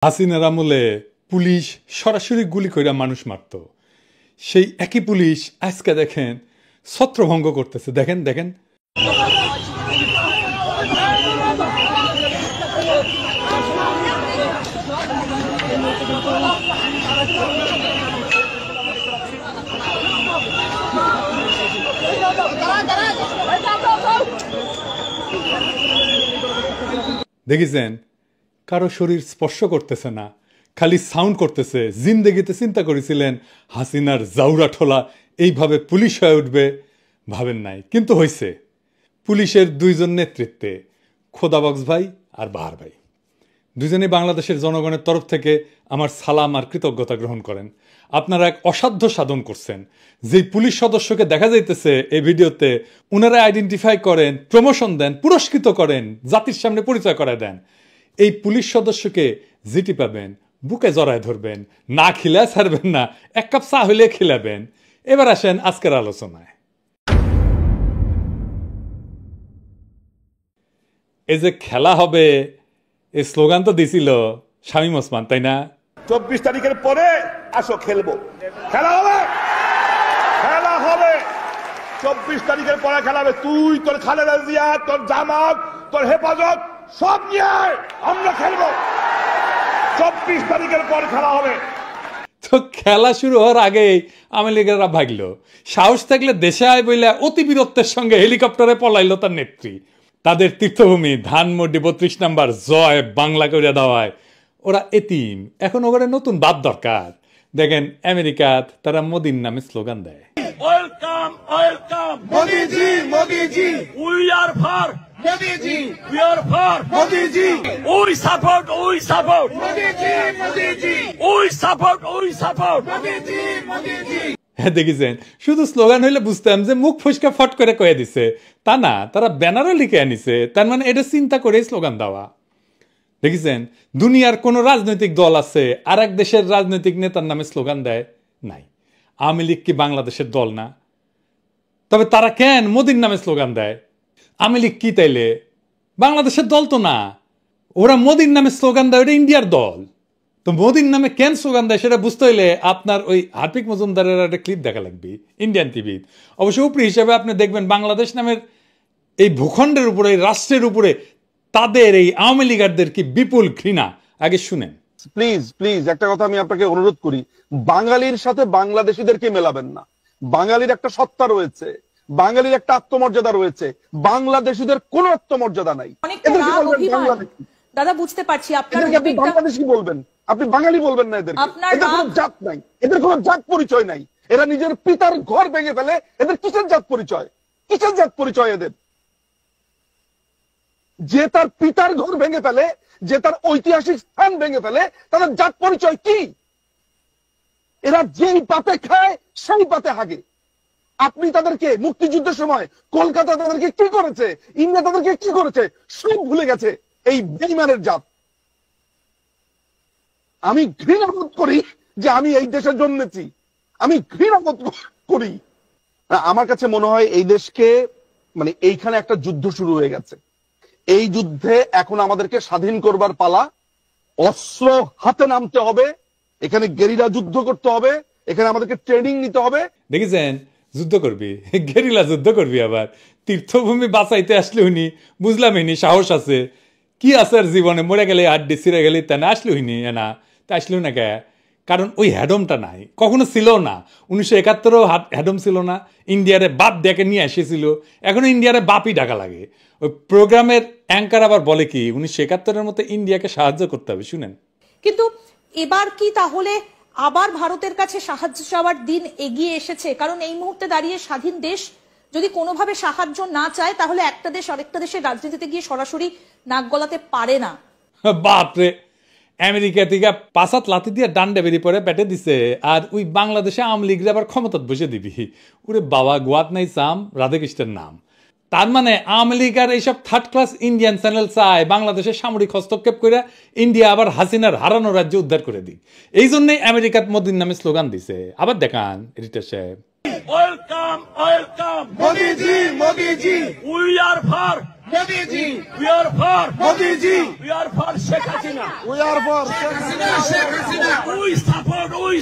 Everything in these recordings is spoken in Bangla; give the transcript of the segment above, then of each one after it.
হাসিনার আমলে পুলিশ সরাসরি গুলি কইরা মানুষ মারত, সেই একই পুলিশ আজকে দেখেন ছত্রভঙ্গ করতেছে। দেখেন দেখেন দেখেছেন কারো শরীর স্পর্শ করতেছে না, খালি সাউন্ড করতেছে। জিন্দেগিতে চিন্তা করেছিলেন হাসিনার জাউরা ঠোলা এইভাবে পুলিশ হয়ে উঠবে? ভাবেন নাই, কিন্তু হয়েছে। পুলিশের দুইজন নেতৃত্বে, খোদাবক্স ভাই আর বাহার ভাই, দুজনেই বাংলাদেশের জনগণের তরফ থেকে আমার সালাম আর কৃতজ্ঞতা গ্রহণ করেন। আপনারা এক অসাধ্য সাধন করছেন। যেই পুলিশ সদস্যকে দেখা যাইতেছে এই ভিডিওতে, ওনারা আইডেন্টিফাই করেন, প্রমোশন দেন, পুরস্কৃত করেন, জাতির সামনে পরিচয় করায় দেন। এই পুলিশ সদস্যকে জিটি পাবেন, বুকে জড়ায় ধরবেন, না খিলা ছাড়বেন না, এক কাপ চা হইলে খিলাবেন। এবার আসেন আজকের আলোচনায়। এই যে খেলা হবে, এই স্লোগান তো দিছিল শামীম ওসমান, তাই না? 24 তারিখের পরে আসো খেলবো, খেলা হবে, খেলা হবে। 24 তারিখের পরে খেলা হবে। তুই, তোর খালেদা জিয়া, তোর জামাত, তোর হেফাজত সব নিয়ে আমরা খেলবো। 24 তারিখের পর খেলা হবে। তো খেলা শুরু হওয়ার আগেই আওয়ামী লীগেরা ভাগলো। সাহস থাকলে দেশে আয় বইলে অতি বীরত্বের সঙ্গে হেলিকপ্টারে পলাইলো তার নেত্রী। তাদের তীর্থভূমি ধানমন্ডি 32 নাম্বার জয় বাংলা করে দেওয়ায় ওরা এতিম। এখন ওখানে নতুন বাদ দরকার। দেখেন আমেরিকাত তারা মোদির নামে স্লোগান দেয়, welcome welcome Modiji, Modiji, we are for Modiji, we are for Modiji, we support Modiji, Modiji, we support মোদিজি, মোদিজি। হ্যাঁ দেখেছেন, শুধু স্লোগান হইলে বুঝতাম যে মুখ ফুসকা ফট করে কয়ে দিছে, তা না, তারা ব্যানারও লিখে আনিছে। তার মানে এটা চিন্তা করে স্লোগান দেওয়া। দেখেছেন, দুনিয়ার কোন রাজনৈতিক দল আছে আর এক দেশের রাজনৈতিক নেতার নামে স্লোগান দেয়? নাই। আওয়ামী লীগ কি বাংলাদেশের দল না? তবে তারা কেন মোদির নামে স্লোগান দেয়? আওয়ামী লীগ কি তাইলে বাংলাদেশের দল তো না, ওরা মোদির নামে স্লোগান দেয়, ওটা ইন্ডিয়ার দল। তো মোদির নামে কেন স্লোগান দেয় সেটা বুঝতে হইলে আপনার ওই হার্পিক মজুমদারের একটা ক্লিপ দেখা লাগবে ইন্ডিয়ান টিভি। অবশ্য উপরি হিসেবে আপনি দেখবেন বাংলাদেশ নামের এই ভূখণ্ডের উপরে, এই রাষ্ট্রের উপরে তাদের এই আওয়ামী লীগারদের কি বিপুল ঘৃণা। আগে শুনেন। প্লিজ প্লিজ একটা কথা আমি আপনাকে অনুরোধ করি, বাঙালির সাথে বাংলাদেশিদেরকে মেলাবেন না। বাঙালির একটা সত্তা রয়েছে, বাঙালির একটা আত্মমর্যাদা রয়েছে, বাংলাদেশিদের কোনো আত্মমর্যাদা নাই। দাদা বুঝতে পারছি আপনার বাংলাদেশি বলবেন, আপনি বাঙালি বলবেন না। এদের কোনো জাত নাই, এদের কোনো জাত পরিচয় নাই। এরা নিজের পিতার ঘর ভেঙে ফেলে, এদের কিসের জাত পরিচয়? কিসের জাত পরিচয় এদের? যে তার পিতার ঘর ভেঙে ফেলে, যে তার ঐতিহাসিক স্থান ভেঙে ফেলে, তাদের জাত পরিচয় কি? এরা যেই পাতে খায় সেই পাতে হাগে। আপনি তাদেরকে মুক্তিযুদ্ধের সময় কলকাতা তাদেরকে কি করেছে, ইন্ডিয়া তাদেরকে কি করেছে সব ভুলে গেছে এই বেঈমানের জাত। আমি ঘৃণা বোধ করি যে আমি এই দেশে জন্মেছি, আমি ঘৃণা বোধ করি। আমার কাছে মনে হয় এই দেশকে, মানে এইখানে একটা যুদ্ধ শুরু হয়ে গেছে। এই যুদ্ধে এখন আমাদেরকে স্বাধীন করবার পালা। অস্ত্র হাতে নামতে হবে, এখানে গেরিলা যুদ্ধ করতে হবে, এখানে আমাদেরকে ট্রেনিং নিতে হবে। দেখেছেন, যুদ্ধ করবি, গেরিলা যুদ্ধ করবি। আবার তীর্থভূমি বাঁচাইতে আসলে উনি বুঝলাম ইনি সাহস আছে কি আছে আর জীবনে, মরে গেলে হাড্ডি ছিঁড়ে গেলে তা না আসলে হইনি না, তা আসলেও না কে? কারণ ওই হ্যাডমটা নাই, কখনো ছিল না। 1971-ও হ্যাডম ছিল না। ইন্ডিয়ারে বাপ ডেকে নিয়ে এসেছিল, এখনো ইন্ডিয়ারে বাপই ডাকা লাগে। ওই প্রোগ্রামের অ্যাঙ্কার আবার বলে কি 1971-এর মতো ইন্ডিয়াকে সাহায্য করতে হবে। শুনেন। কিন্তু এবার কি তাহলে আবার ভারতের কাছে সাহায্য চাওয়ার দিন এগিয়ে এসেছে? কারণ এই মুহূর্তে দাঁড়িয়ে স্বাধীন দেশ যদি কোনোভাবে সাহায্য না চায়, তাহলে একটা দেশ আরেকটা দেশের রাজনীতিতে গিয়ে সরাসরি নাক গলাতে পারে না। বাপরে, আমেরিকা থেকে 5 লাথি দিয়ে ডান্ডে বেরিয়ে পরে পেটে দিছে, আর ওই বাংলাদেশে আওয়ামী লীগরা আবার ক্ষমতাত বসে দিবি। ওরে বাবা, গোয়াত নাই চাম, রাধাকৃষ্ণের নাম। তার মানে আওয়ামী লীগ আর এইসব থার্ড ক্লাস ইন্ডিয়ান চ্যানেল চায় বাংলাদেশের সামরিক হস্তক্ষেপ করে ইন্ডিয়া আবার হাসিনার হারানো রাজ্য উদ্ধার করে দিক। এই জন্যই আমেরিকাত মোদির নামে স্লোগান দিছে। আবার দেখান এডিটর সাহেব। Welcome welcome Modiji, Modiji, we are for Modi ji. We are for Modi ji. We are for Sheikh Hasina. We are for Sheikh Hasina. We support Modi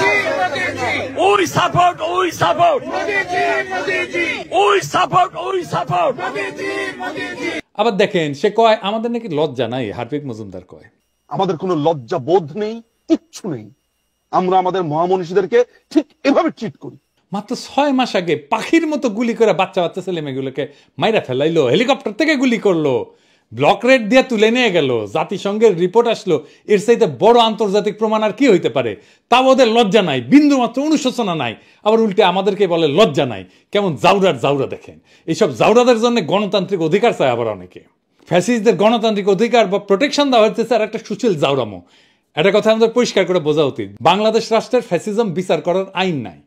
ji. Modi ji. We support Modi ji. Modi ji. We support Modi ji. আবার দেখেন সে কয় আমাদের নাকি লজ্জা নাই, হার্পিক মজুমদার কয় আমাদের কোনো লজ্জা বোধ নেই, কিচ্ছু নেই। আমরা আমাদের মহামনীষীদেরকে ঠিক এভাবে ট্রিট করি। মাত্র 6 মাস আগে পাখির মতো গুলি করে বাচ্চা বাচ্চা ছেলে মেয়েগুলোকে মাইরা ফেলাইলো, হেলিকপ্টার থেকে গুলি করলো, ব্লক রেড দিয়ে তুলে নিয়ে গেল, জাতিসংঘের রিপোর্ট আসলো। এর চাইতে বড় আন্তর্জাতিক প্রমাণ আর কি হইতে পারে? তাও ওদের লজ্জা নাই, বিন্দু মাত্র অনুশোচনা নাই। আবার উল্টে আমাদেরকে বলে লজ্জা নাই। কেমন জাউরার জাউরা দেখেন। এইসব জাউরাদের জন্য গণতান্ত্রিক অধিকার চায় আবার অনেকে। ফ্যাসিস্টদের গণতান্ত্রিক অধিকার বা প্রোটেকশন দেওয়া হচ্ছে আর একটা সুশীল জাউরামো। একটা কথা আমাদের পরিষ্কার করে বোঝা উচিত, বাংলাদেশ রাষ্ট্রের ফ্যাসিজম বিচার করার আইন নাই।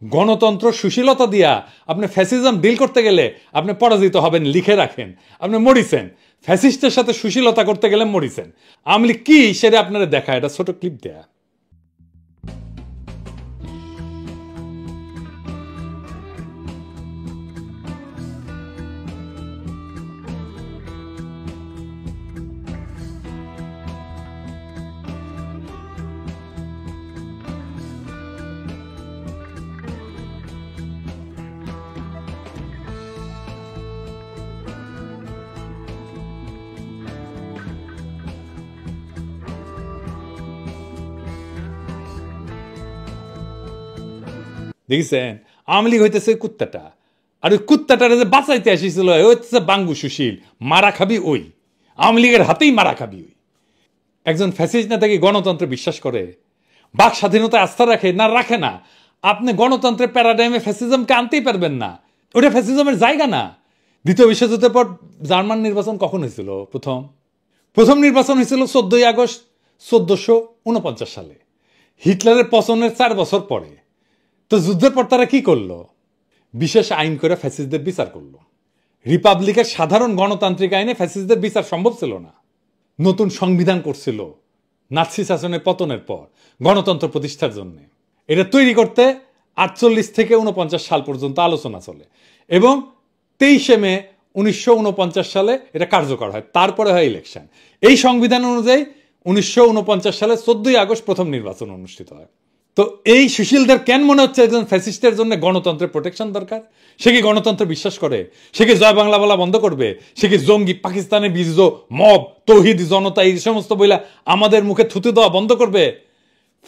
গণতন্ত্র সুশীলতা দিয়া আপনি ফ্যাসিজম ডিল করতে গেলে আপনি পরাজিত হবেন, লিখে রাখেন। আপনি মরিছেন ফ্যাসিস্টের সাথে সুশীলতা করতে গেলে মরিছেন। আমলি কি সেটা আপনারা দেখা, এটা ছোট ক্লিপ দেয়া। দেখছেন আওয়ামী লীগ হইতেছে কুত্তাটা, আর ওই কুত্তাটারে যে বাঁচাইতে আসিছিল হচ্ছে বাঙ্গু সুশীল। মারা খাবি ওই, আওয়ামী লীগের হাতেই মারা খাবি ওই। একজন ফ্যাসিস্ট নেতা কি গণতন্ত্রে বিশ্বাস করে? বাক স্বাধীনতায় আস্থা রাখে না? রাখে না। আপনি গণতন্ত্রের প্যারাডাইমে ফ্যাসিজমকে আনতেই পারবেন না, ওটা ফ্যাসিজমের জায়গা না। দ্বিতীয় বিশ্বযুদ্ধের পর জার্মান নির্বাচন কখন হয়েছিল? প্রথম নির্বাচন হয়েছিল 14 আগস্ট 1449 সালে, হিটলারের পতনের 4 বছর পরে। তো যুদ্ধের পর তারা কি করলো? বিশেষ আইন করে ফ্যাসিস্টদের বিচার করলো। রিপাবলিকের সাধারণ গণতান্ত্রিক আইনে ফ্যাসিস্টদের বিচার সম্ভব ছিল না। নতুন সংবিধান করছিল নাৎসি শাসনের পতনের পর গণতন্ত্র প্রতিষ্ঠার জন্য। এটা তৈরি করতে 48 থেকে 49 সাল পর্যন্ত আলোচনা চলে এবং 23 মে 1949 সালে এটা কার্যকর হয়। তারপরে হয় ইলেকশন। এই সংবিধান অনুযায়ী 1949 সালে 14 আগস্ট প্রথম নির্বাচন অনুষ্ঠিত হয়। তো এই সুশীলদের কেন মনে হচ্ছে একজন ফ্যাসিস্টের জন্য গণতন্ত্রের প্রোটেকশন দরকার? সে কি গণতন্ত্র বিশ্বাস করে? সে কি জয় বাংলা বলা বন্ধ করবে? সে কি জঙ্গি, পাকিস্তানের বীজ, মব, তৌহিদ, জনতা এই সমস্ত বইলা আমাদের মুখে থুতু দেওয়া বন্ধ করবে?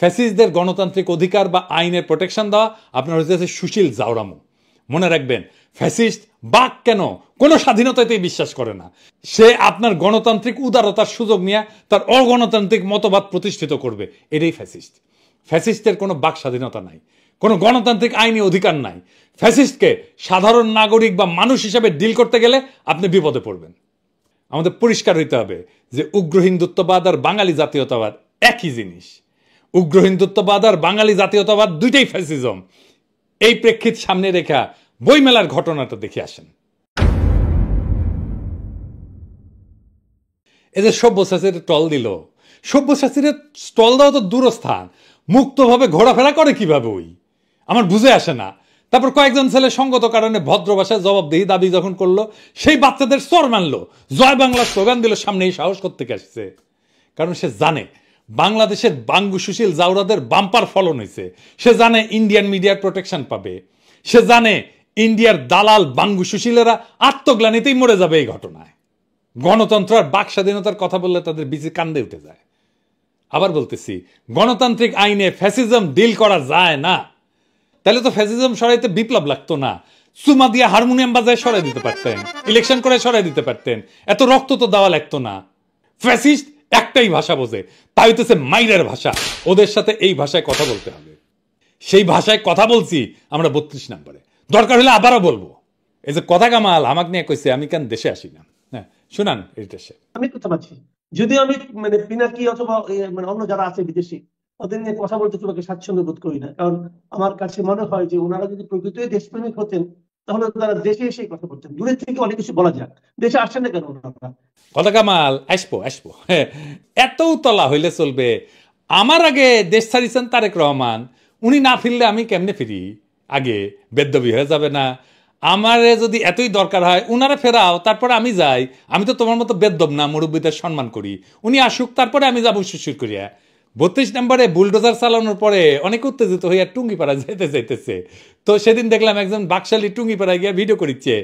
ফ্যাসিস্টদের গণতান্ত্রিক অধিকার বা আইনের প্রোটেকশন দেওয়া আপনার হচ্ছে সুশীল জাউরামো। মনে রাখবেন, ফ্যাসিস্ট বাক কেন কোনো স্বাধীনতাতেই বিশ্বাস করে না। সে আপনার গণতান্ত্রিক উদারতার সুযোগ নিয়ে তার অগণতান্ত্রিক মতবাদ প্রতিষ্ঠিত করবে। এটাই ফ্যাসিস্ট। ফ্যাসিস্টের কোনো বাক স্বাধীনতা নাই, কোনো গণতান্ত্রিক আইনি অধিকার নাই। ফ্যাসিস্টকে সাধারণ নাগরিক বা মানুষ হিসাবে ডিল করতে গেলে আপনি বিপদে পড়বেন। আমাদের পরিষ্কার হইতে হবে যে উগ্র হিন্দুত্ববাদ আর বাঙালি জাতীয়তাবাদ একই জিনিস। উগ্র হিন্দুত্ববাদ আর বাঙালি জাতীয়তাবাদ দুইটাই ফ্যাসিজম। এই প্রেক্ষিত সামনে রেখা বইমেলার ঘটনাটা দেখে আসেন। এই যে সব্যসাচীর টল দিল, সব্যসাচীর স্টল দেওয়া তো দূরস্থান, মুক্তভাবে ঘোরাফেরা করে কিভাবে ওই আমার বুঝে আসে না। তারপর কয়েকজন ছেলে সঙ্গত কারণে ভদ্র ভাষায় জবাবদিহি দাবি যখন করলো, সেই বাচ্চাদের চর মানলো, জয় বাংলা স্লোগান দিল, সামনে এই সাহস করতে আসছে। কারণ সে জানে বাংলাদেশের বাঙ্গু সুশীল জাউরাদের বাম্পার ফলন হয়েছে। সে জানে ইন্ডিয়ান মিডিয়ার প্রোটেকশন পাবে। সে জানে ইন্ডিয়ার দালাল বাঙ্গু সুশীলেরা আত্মগ্লানিতেই মরে যাবে এই ঘটনায়। গণতন্ত্র আর বাক স্বাধীনতার কথা বললে তাদের বিচি কান্দে উঠে যায়। আবার বলতেছি, গণতান্ত্রিক আইনে ফ্যাসিজম ডিল করা যায় না। তাহলে তো ফ্যাসিজম সরাইতে বিপ্লব লাগতো না। চুমা দিয়ে হারমোনিয়াম বাজায় সরাই দিতে পারতেন, ইলেকশন করে সরাই দিতে পারতেন, এত রক্ত তো দেওয়া লাগতো না। ফ্যাসিস্ট একটাই ভাষা বোঝে, তাই হইতেছে মাইরের ভাষা। ওদের সাথে এই ভাষায় কথা বলতে হবে। সেই ভাষায় কথা বলছি আমরা 32 নম্বরে, দরকার হলে আবারও বলবো। এই যে কথা কামাল আমাকে নিয়ে কইছে আমি কেন দেশে আসি না। হ্যাঁ শুনান, এই দেশে আমি কথা পাচ্ছি, যদিও আমি মানে পিনাকি অথবা মানে অন্য যারা আছে বিদেশি ওদের নিয়ে কথা বলতে তোমাকে স্বাচ্ছন্দ্য বোধ করি না। কারণ আমার কাছে মনে হয় যে ওনারা যদি প্রকৃতই দেশপ্রেমিক হতেন তাহলে তারা দেশে এসে কথা বলতেন। দূরের থেকে অনেক কিছু বলা যাক, দেশে আসছেন না কেন ওনারা? কথা কামাল আসবো আসবো, এত তলা হইলে চলবে? আমার আগে দেশ ছাড়িয়েছেন তারেক রহমান, উনি না ফিরলে আমি কেমনে ফিরি? আগে বেদবি হয়ে যাবে না? আমার যদি এতই দরকার হয় উনারা ফেরাও, তারপরে আমি যাই। আমি তো তোমার মতো বেদ্যব না, মুরব্বীদের সম্মান করি। উনি আসুক, তারপরে আমি যাবো শিশির করিয়া। 32 নম্বরে বুলডোজার চালানোর পরে অনেক উত্তেজিত হইয়া টুঙ্গিপাড়া যাইতেছে। তো সেদিন দেখলাম একজন বাকশালী টুঙ্গিপাড়ায় গিয়ে ভিডিও করিচ্ছে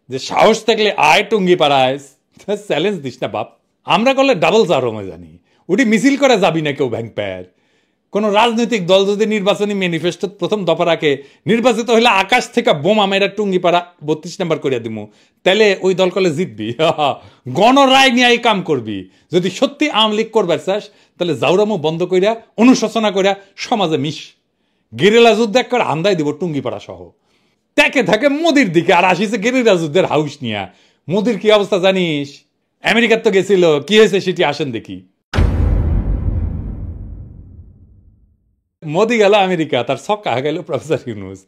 যে সাহস থাকলে আয় টুঙ্গিপাড়ায়, চ্যালেঞ্জ দিস না বাপ। আমরা করলে ডাবল জারমে জানি, উঠি মিছিল করে যাবি না কেউ ভ্যাং প্যার। কোন রাজনৈতিক দল যদি নির্বাচনী ম্যানিফেস্টো প্রথম দফা রাখে নির্বাচিত হইলে আকাশ থেকে বোমা মেরা টুঙ্গিপাড়া 32 নম্বর করিয়া দিমু, তাহলে ওই দল কলে জিতবি। গণরায় নিয়ে এই কাম করবি। যদি সত্যি আওয়ামী লীগ করবার চাস তাহলে জাউরামো বন্ধ করিয়া অনুশোচনা করিয়া সমাজে মিশ। গেরিলা যুদ্ধ এক করে হান্দাই দিব টুঙ্গিপাড়া সহ। তাকে থাকে মোদির দিকে আর আসিছে গেরিলা যুদ্ধের হাউস নিয়া। মোদির কি অবস্থা জানিস? আমেরিকার তো গেছিল, কি হয়েছে সেটি আসেন দেখি। মোদি গেল আমেরিকা, তার ছক্কা গেল প্রফেসর ইউনূস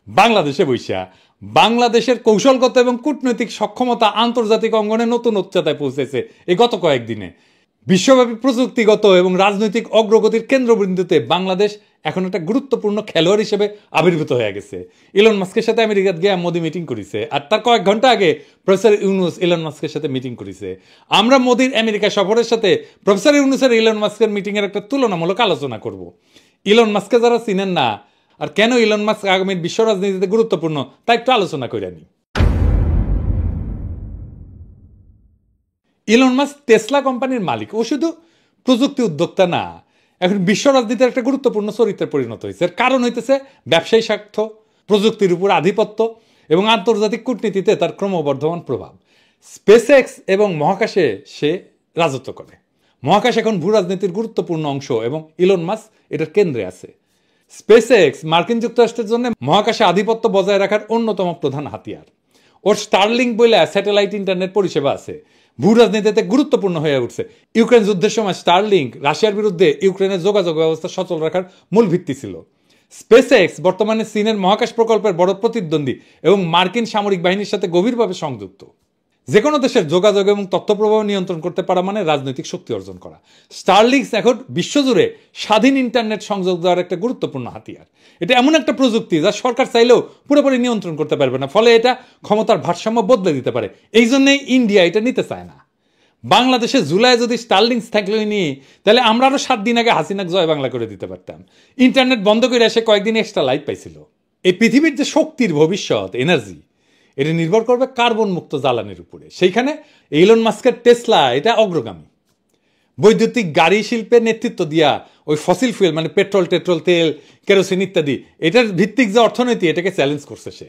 বাংলাদেশে বৈশা। বাংলাদেশের কৌশলগত এবং কূটনৈতিক সক্ষমতা আন্তর্জাতিক অঙ্গনে নতুন উচ্চতায় পৌঁছেছে এই গত কয়েকদিনে। বিশ্বব্যাপী প্রযুক্তিগত এবং রাজনৈতিক অগ্রগতির কেন্দ্রবিন্দুতে বাংলাদেশ এখন একটা গুরুত্বপূর্ণ খেলোয়াড় হিসেবে আবির্ভূত হয়ে গেছে। ইলন মাস্কের সাথে আমেরিকাত গিয়ে মোদি মিটিং করেছে, আর তার কয়েক ঘন্টা আগে প্রফেসর ইউনূস ইলন মাস্কের সাথে মিটিং করেছে। আমরা মোদির আমেরিকা সফরের সাথে প্রফেসর ইউনূসের ইলন মাস্কের মিটিং এর একটা তুলনামূলক আলোচনা করব। ইলন মাস্ককে যারা চিনেন না আর কেন ইলন মাস্ক আগামী বিশ্ব রাজনীতিতে গুরুত্বপূর্ণ তা একটু আলোচনা করে নি। ইলন মাস্ক টেসলা কোম্পানির মালিক। ও শুধু প্রযুক্তি উদ্যোক্তা না, এখন বিশ্ব রাজনীতির একটা গুরুত্বপূর্ণ চরিত্রে পরিণত হয়েছে। এর কারণ হইতেছে ব্যবসায়ী স্বার্থ, প্রযুক্তির উপর আধিপত্য এবং আন্তর্জাতিক কূটনীতিতে তার ক্রমবর্ধমান প্রভাব। স্পেস এক্স এবং মহাকাশে সে রাজত্ব করে। মহাকাশ এখন ভূ রাজনীতির গুরুত্বপূর্ণ অংশ এবং ইলন মাস্ক এটার কেন্দ্রে আছে। স্পেস এক্স মার্কিন যুক্তরাষ্ট্রের জন্য মহাকাশে আধিপত্য বজায় রাখার অন্যতম প্রধান হাতিয়ার। ওর স্টারলিংক বলে স্যাটেলাইট ইন্টারনেট পরিষেবা আছে, ভূ রাজনীতিতে গুরুত্বপূর্ণ হয়ে উঠছে। ইউক্রেন যুদ্ধের সময় স্টারলিংক রাশিয়ার বিরুদ্ধে ইউক্রেনের যোগাযোগ ব্যবস্থা সচল রাখার মূল ভিত্তি ছিল। স্পেস এক্স বর্তমানে চীনের মহাকাশ প্রকল্পের বড় প্রতিদ্বন্দ্বী এবং মার্কিন সামরিক বাহিনীর সাথে গভীরভাবে সংযুক্ত। যে কোনো দেশের যোগাযোগ এবং তথ্য প্রবাহ নিয়ন্ত্রণ করতে পারা মানে রাজনৈতিক শক্তি অর্জন করা। স্টারলিংক এখন বিশ্বজুড়ে স্বাধীন ইন্টারনেট সংযোগ দেওয়ার একটা গুরুত্বপূর্ণ হাতিয়ার। এটা এমন একটা প্রযুক্তি যা সরকার চাইলেও পুরোপুরি নিয়ন্ত্রণ করতে পারবে না, ফলে এটা ক্ষমতার ভারসাম্য বদলে দিতে পারে। এই জন্যই ইন্ডিয়া এটা নিতে চায় না। বাংলাদেশে জুলাই যদি স্টারলিংক থাকলে নিয়ে, তাহলে আমরা আরো 7 দিন আগে হাসিনাক জয় বাংলা করে দিতে পারতাম। ইন্টারনেট বন্ধ করে এসে কয়েকদিন এক্সট্রা লাইফ পাইছিল। এই পৃথিবীর যে শক্তির ভবিষ্যৎ এনার্জি, এটা নির্ভর করবে কার্বন মুক্ত জ্বালানির উপরে। সেইখানে ইলন মাস্কের টেসলা এটা অগ্রগামী। বৈদ্যুতিক গাড়ি শিল্পের নেতৃত্ব দিয়া ওই ফসিল ফুয়েল মানে পেট্রোল, তেল, কেরোসিন ইত্যাদি এটার ভিত্তিক যে অর্থনীতি এটাকে চ্যালেঞ্জ করছে সে।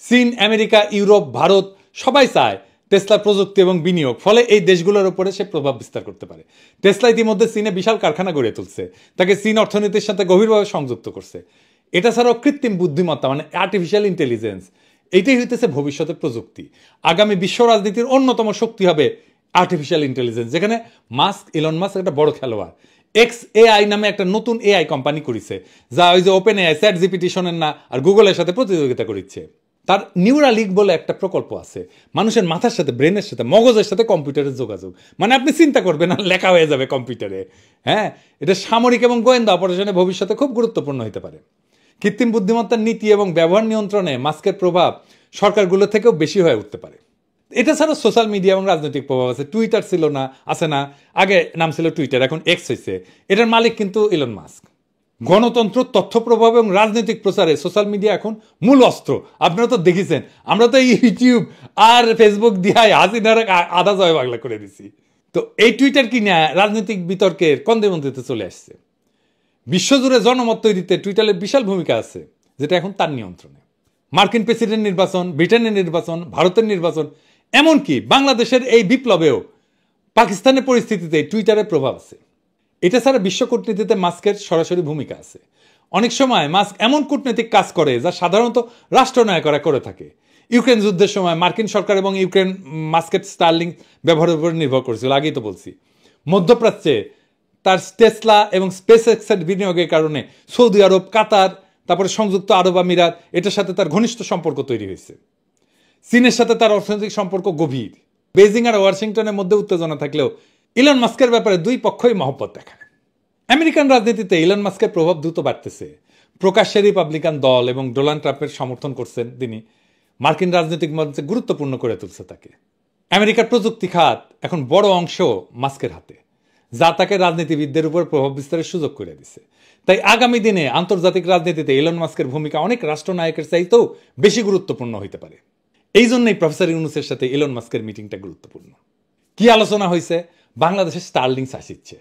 চীন, আমেরিকা, ইউরোপ, ভারত সবাই চায় টেসলার প্রযুক্তি এবং বিনিয়োগ, ফলে এই দেশগুলোর উপরে সে প্রভাব বিস্তার করতে পারে। টেসলা ইতিমধ্যে চীনে বিশাল কারখানা গড়ে তুলছে, তাকে চীন অর্থনীতির সাথে গভীরভাবে সংযুক্ত করছে। এটা ছাড়াও কৃত্রিম বুদ্ধিমত্তা মানে আর্টিফিশিয়াল ইন্টেলিজেন্স, এইটাই হইতেছে ভবিষ্যতের প্রযুক্তি। আগামী বিশ্ব রাজনীতির অন্যতম শক্তি হবে আর্টিফিশিয়াল ইন্টেলিজেন্স, যেখানে ইলন মাস্ক একটা বড় খেলোয়াড়। XAI নামে একটা নতুন AI কোম্পানি করেছে, যা ওই যে ওপেন AI, চ্যাট জিপিটি শোনেন না, আর গুগলের সাথে প্রতিযোগিতা করছে। তার নিউরালিঙ্ক বলে একটা প্রকল্প আছে, মানুষের মাথার সাথে, ব্রেনের সাথে, মগজের সাথে কম্পিউটারের যোগাযোগ। মানে আপনি চিন্তা করবেন না, লেখা হয়ে যাবে কম্পিউটারে। হ্যাঁ, এটা সামরিক এবং গোয়েন্দা অপারেশনে ভবিষ্যতে খুব গুরুত্বপূর্ণ হতে পারে। কৃত্রিম বুদ্ধিমত্তার নীতি এবং ব্যবহার নিয়ন্ত্রণে মাস্কের প্রভাব সরকারগুলো থেকেও বেশি হয়ে উঠতে পারে। এটা ছাড়া সোশ্যাল মিডিয়া এবং রাজনৈতিক প্রভাব আছে। টুইটার ছিল না, আছে না, আগে নাম ছিল টুইটার, এখন এক্স হয়েছে। এটার মালিক কিন্তু ইলন মাস্ক। গণতন্ত্র, তথ্য প্রভাব এবং রাজনৈতিক প্রচারে সোশ্যাল মিডিয়া এখন মূল অস্ত্র। আপনারা তো দেখেছেন, আমরা তো ইউটিউব আর ফেসবুক দিয়ে হাসিনার আধা জয় বাংলা করে দিছি। তো এই টুইটার কি না রাজনৈতিক বিতর্কের কন্দেমন্ত্রীতে চলে আসছে। বিশ্বজুড়ে জনমত তৈরিতে টুইটারের বিশাল ভূমিকা আছে, যেটা এখন তার নিয়ন্ত্রণে। মার্কিন প্রেসিডেন্ট নির্বাচন, ব্রিটেনের নির্বাচন, ভারতের নির্বাচন, এমনকি বাংলাদেশের এই বিপ্লবেও পাকিস্তানের পরিস্থিতিতে টুইটারের প্রভাব আছে। এটা ছাড়া বিশ্ব কূটনীতিতে মাস্কের সরাসরি ভূমিকা আছে। অনেক সময় মাস্ক এমন কূটনৈতিক কাজ করে যা সাধারণত রাষ্ট্রনায়করা করে থাকে। ইউক্রেন যুদ্ধের সময় মার্কিন সরকার এবং ইউক্রেন মাস্কের স্টারলিংক ব্যবহারের উপর নির্ভর করেছিল, আগেই তো বলছি। মধ্যপ্রাচ্যে তার টেসলা এবং স্পেস এক্সের বিনিয়োগের কারণে সৌদি আরব, কাতার, তারপরে সংযুক্ত আরব আমিরাত, এটার সাথে তার ঘনিষ্ঠ সম্পর্ক তৈরি হয়েছে। চীনের সাথে তার অর্থনৈতিক সম্পর্ক গভীর। বেজিং আর ওয়াশিংটনের মধ্যে উত্তেজনা থাকলেও ইলন মাস্কের ব্যাপারে দুই পক্ষই মহব্বত দেখায়। আমেরিকান রাজনীতিতে ইলন মাস্কের প্রভাব দ্রুত বাড়তেছে। প্রকাশ্যে রিপাবলিকান দল এবং ডোনাল্ড ট্রাম্পের সমর্থন করছেন তিনি। মার্কিন রাজনৈতিক মঞ্চে গুরুত্বপূর্ণ করে তুলছে তাকে। আমেরিকার প্রযুক্তি খাত এখন বড় অংশ মাস্কের হাতে, যা তাকে রাজনীতিবিদদের উপর প্রভাব বিস্তারের সুযোগ করে দিছে। তাই আগামী দিনে আন্তর্জাতিক রাজনীতিতে ইলন মাস্কের ভূমিকা অনেক রাষ্ট্রনায়কের চাইতেও বেশি গুরুত্বপূর্ণ হইতে পারে। এই জন্যই প্রফেসর ইউনূসের সাথে ইলন মাস্কের মিটিংটা গুরুত্বপূর্ণ। কি আলোচনা হয়েছে? বাংলাদেশে স্টারলিংক আসিচ্ছে,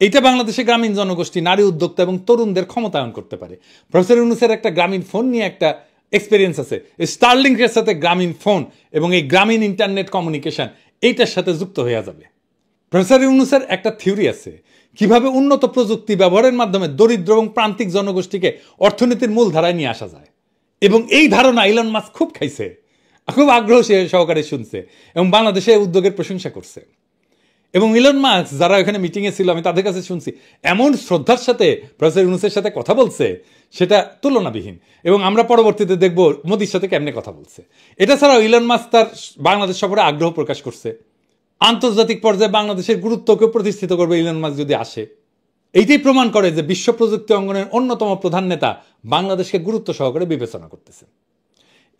এইটা বাংলাদেশে গ্রামীণ জনগোষ্ঠী, নারী উদ্যোক্তা এবং তরুণদের ক্ষমতায়ন করতে পারে। প্রফেসর ইউনূসের একটা গ্রামীণ ফোন নিয়ে একটা এক্সপিরিয়েন্স আছে, স্টারলিংকের সাথে গ্রামীণ ফোন এবং এই গ্রামীণ ইন্টারনেট কমিউনিকেশন এইটার সাথে যুক্ত হয়ে যাবে। প্রফেসর ইউনূসের একটা থিওরি আছে কিভাবে উন্নত প্রযুক্তি ব্যবহারের মাধ্যমে দরিদ্র এবং প্রান্তিক জনগোষ্ঠীকে অর্থনীতির মূল ধারায় নিয়ে আসা যায়, এবং এই ধারণা ইলন মাস্ক খুব খাইছে, খুব আগ্রহ সহকারে শুনছে এবং বাংলাদেশে উদ্যোগের প্রশংসা করছে। এবং ইলন মাস্ক যারা এখানে মিটিংয়ে ছিল আমি তাদের কাছে শুনছি এমন শ্রদ্ধার সাথে প্রফেসর ইউনূসের সাথে কথা বলছে সেটা তুলনাবিহীন, এবং আমরা পরবর্তীতে দেখব মোদির সাথে কেমনে কথা বলছে। এটা ছাড়াও ইলন মাস্ক তার বাংলাদেশ সফরে আগ্রহ প্রকাশ করছে। আন্তর্জাতিক পর্যায়ে বাংলাদেশের গুরুত্বকে প্রতিষ্ঠিত করবে ইলন মাস্ক যদি আসে। এইটাই প্রমাণ করে যে বিশ্ব প্রযুক্তি অঙ্গনের অন্যতম প্রধান নেতা বাংলাদেশকে গুরুত্ব সহকারে বিবেচনা করতেছে।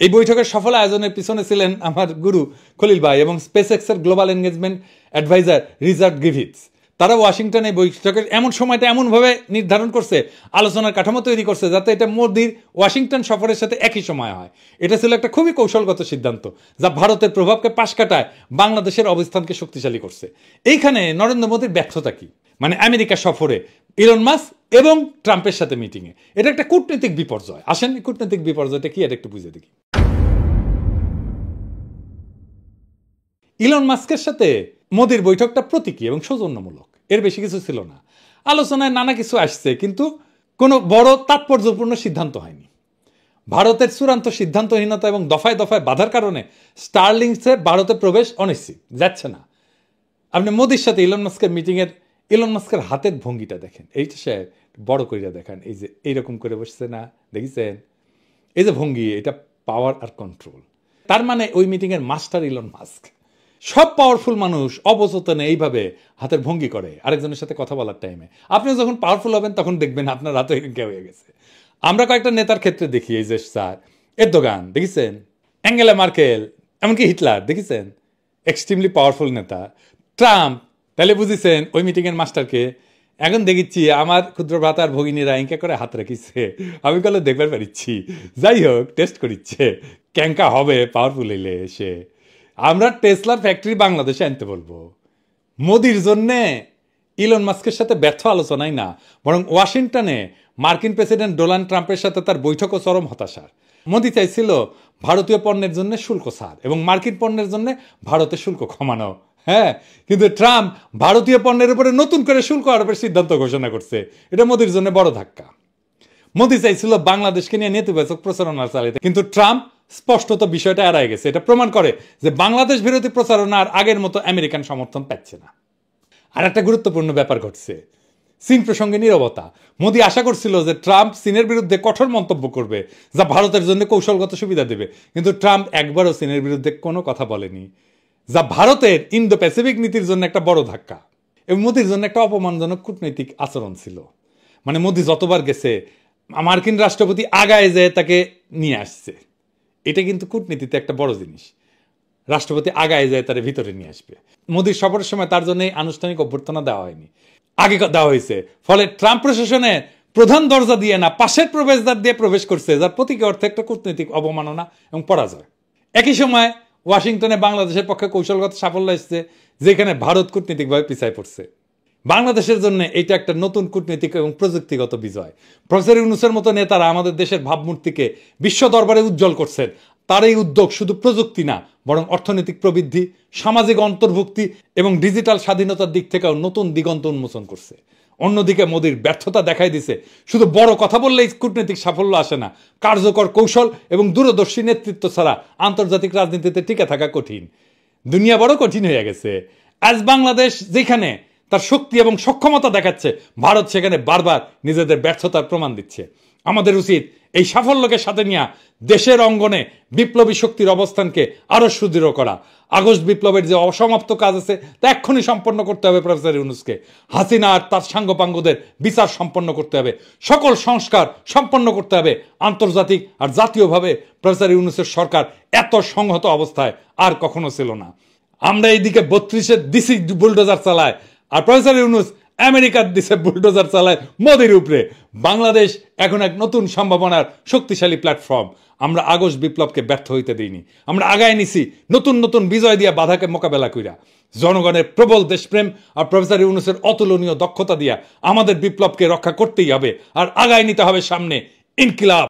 এই বৈঠকের সফল আয়োজনের পিছনে ছিলেন আমার গুরু খলিল ভাই এবং স্পেসএক্সের global engagement adviser Richard Griffiths. তারা ওয়াশিংটনে বৈঠকের এমন সময়টা এমনভাবে নির্ধারণ করছে, আলোচনার কাঠামো তৈরি করছে যাতে এটা মোদির ওয়াশিংটন সফরের সাথে একই সময় হয়। এটা ছিল একটা খুবই কৌশলগত সিদ্ধান্ত যা ভারতের প্রভাবকে পাশ কাটায় বাংলাদেশের অবস্থানকে শক্তিশালী করছে। এইখানে নরেন্দ্র মোদির ব্যর্থতা কি? মানে আমেরিকা সফরে ইলন মাস্ক এবং ট্রাম্পের সাথে মিটিংয়ে এটা একটা কূটনৈতিক বিপর্যয়। আসেন কূটনৈতিক বিপর্যয়টা কি এটা একটু বুঝে দেখি। ইলন মাস্কের সাথে মোদির বৈঠকটা প্রতীকী এবং সৌজন্যমূলক, এর বেশি কিছু ছিল না। আলোচনায় নানা কিছু আসছে কিন্তু কোনো বড় তাৎপর্যপূর্ণ সিদ্ধান্ত হয়নি। ভারতের চূড়ান্ত সিদ্ধান্তহীনতা এবং দফায় দফায় বাধার কারণে স্টারলিংকের ভারতে প্রবেশ অনিশ্চিত, যাচ্ছে না। আপনি মোদির সাথে ইলন মাস্কের মিটিংয়ের ইলন মাস্কের হাতের ভঙ্গিটা দেখেন, এইটা সে বড় কইরা দেখেন, এই যে এইরকম করে বসছে না, দেখেছেন? এই যে ভঙ্গি, এটা পাওয়ার আর কন্ট্রোল। তার মানে ওই মিটিংয়ের মাস্টার ইলন মাস্ক। সব পাওয়ারফুল মানুষ অবচেতনে এইভাবে হাতের ভঙ্গি করে আরেকজনের সাথে কথা বলার টাইমে। আপনি যখন পাওয়ারফুল হবেন তখন দেখবেন আপনার হাতে হয়ে গেছে। আমরা কয়েকটা নেতার ক্ষেত্রে দেখি, এই যে স্যার এরদোগান দেখেছেন, অ্যাঙ্গেলা মার্কেল, এমনকি হিটলার দেখেছেন, এক্সট্রিমলি পাওয়ারফুল নেতা। ট্রাম্প, তাহলে বুঝেছেন ওই মিটিংয়ের মাস্টারকে। এখন দেখিচ্ছি আমার ক্ষুদ্র ভ্রাতার ভগিনীরা ইঙ্কা করে হাত রাখিছে, আমি কলে দেখবার পারিচ্ছি। যাই হোক, টেস্ট করিচ্ছে ক্যাঙ্কা হবে পাওয়ারফুল এলে এসে। আমরা টেসলার ফ্যাক্টরি বাংলাদেশে আনতে বলবো। মোদির জন্যে ইলন মাস্কের সাথে ব্যর্থ আলোচনাই না, বরং ওয়াশিংটনে মার্কিন প্রেসিডেন্ট ডোনাল্ড ট্রাম্পের সাথে তার বৈঠকও চরম হতাশার। মোদি চাইছিল ভারতীয় পণ্যের জন্য শুল্ক ছাড় এবং মার্কিন পণ্যের জন্য ভারতের শুল্ক কমানো। হ্যাঁ, কিন্তু ট্রাম্প ভারতীয় পণ্যের উপরে নতুন করে শুল্ক আরোপের সিদ্ধান্ত ঘোষণা করছে। এটা মোদির জন্য বড় ধাক্কা। মোদি চাইছিল বাংলাদেশকে নিয়ে নেতিবাচক প্রচারণা চালাতে, কিন্তু ট্রাম্প স্পষ্টত বিষয়টা এড়ায় গেছে। এটা প্রমাণ করে যে বাংলাদেশ বিরোধী প্রচারণা আর আগের মতো আমেরিকান সমর্থন পাচ্ছে না। আর একটা গুরুত্বপূর্ণ ব্যাপার ঘটছে, চীন প্রসঙ্গে নীরবতা। মোদি আশা করছিল যে ট্রাম্প চীনের বিরুদ্ধে কঠোর মন্তব্য করবে যা ভারতের জন্য কৌশলগত সুবিধা দেবে, কিন্তু ট্রাম্প একবারও চীনের বিরুদ্ধে কোনো কথা বলেনি, যা ভারতের ইন্দো প্যাসিফিক নীতির জন্য একটা বড় ধাক্কা এবং মোদির জন্য একটা অপমানজনক কূটনৈতিক আচরণ ছিল। মানে মোদি যতবার গেছে মার্কিন রাষ্ট্রপতি আগায় যেয়ে তাকে নিয়ে আসছে, এটা কিন্তু কূটনীতিতে একটা বড় জিনিস। রাষ্ট্রপতি আগায় যায় তার ভিতরে নিয়ে আসবে। মোদির সফরের সময় তার জন্য আনুষ্ঠানিক অভ্যর্থনা দেওয়া হয়নি, আগে দেওয়া হয়েছে। ফলে ট্রাম্প প্রশাসনে প্রধান দরজা দিয়ে না, পাশের প্রবেশদ্বার দিয়ে প্রবেশ করছে, যার প্রতীকী অর্থে একটা কূটনৈতিক অবমাননা এবং পরাজয়। একই সময় ওয়াশিংটনে বাংলাদেশের পক্ষে কৌশলগত সাফল্য এসছে, যেখানে ভারত কূটনীতিকভাবে পিছায় পড়ছে। বাংলাদেশের জন্য এটা একটা নতুন কূটনৈতিক এবং প্রযুক্তিগত বিজয়। প্রফেসর ইউনূসের মতো নেতারা আমাদের দেশের ভাবমূর্তিকে বিশ্ব দরবারে উজ্জ্বল করছেন। তার এই উদ্যোগ শুধু প্রযুক্তি না, বরং অর্থনৈতিক প্রবৃদ্ধি, সামাজিক অন্তর্ভুক্তি এবং ডিজিটাল স্বাধীনতার দিক থেকেও নতুন দিগন্ত উন্মোচন করছে। অন্যদিকে মোদির ব্যর্থতা দেখাই দিছে শুধু বড় কথা বললেই কূটনৈতিক সাফল্য আসে না, কার্যকর কৌশল এবং দূরদর্শী নেতৃত্ব ছাড়া আন্তর্জাতিক রাজনীতিতে টিকে থাকা কঠিন। দুনিয়া বড় কঠিন হয়ে গেছে। আজ বাংলাদেশ যেখানে তার শক্তি এবং সক্ষমতা দেখাচ্ছে, ভারত সেখানে বারবার নিজেদের ব্যর্থতার প্রমাণ দিচ্ছে। আমাদের উচিত এই সাফল্যকে সাথে নিয়ে দেশের অঙ্গনে বিপ্লবী শক্তির অবস্থানকে আরো সুদৃঢ় করা। আগস্ট বিপ্লবের যে অসমাপ্ত কাজ আছে তা এক্ষুনি সম্পন্ন করতে হবে প্রফেসর ইউনূসকে। হাসিনা আর তার সাঙ্গপাঙ্গদের বিচার সম্পন্ন করতে হবে, সকল সংস্কার সম্পন্ন করতে হবে। আন্তর্জাতিক আর জাতীয়ভাবে প্রফেসর ইউনূসের সরকার এত সংহত অবস্থায় আর কখনো ছিল না। আমরা এইদিকে 32-এর দিসি বুলডোজার চালায়, আর প্রফেসর ইউনূস আমেরিকার দিশে বুলডোজার চালায় মোদির উপরে। বাংলাদেশ এখন এক নতুন সম্ভাবনার শক্তিশালী প্ল্যাটফর্ম। আমরা আগস্ট বিপ্লবকে ব্যর্থ হইতে দিইনি, আমরা আগায় নিছি নতুন নতুন বিজয় দিয়া বাধাকে মোকাবেলা কইরা। জনগণের প্রবল দেশপ্রেম আর প্রফেসর ইউনূসের অতুলনীয় দক্ষতা দিয়া আমাদের বিপ্লবকে রক্ষা করতেই হবে, আর আগায় নিতে হবে সামনে ইনকিলাব।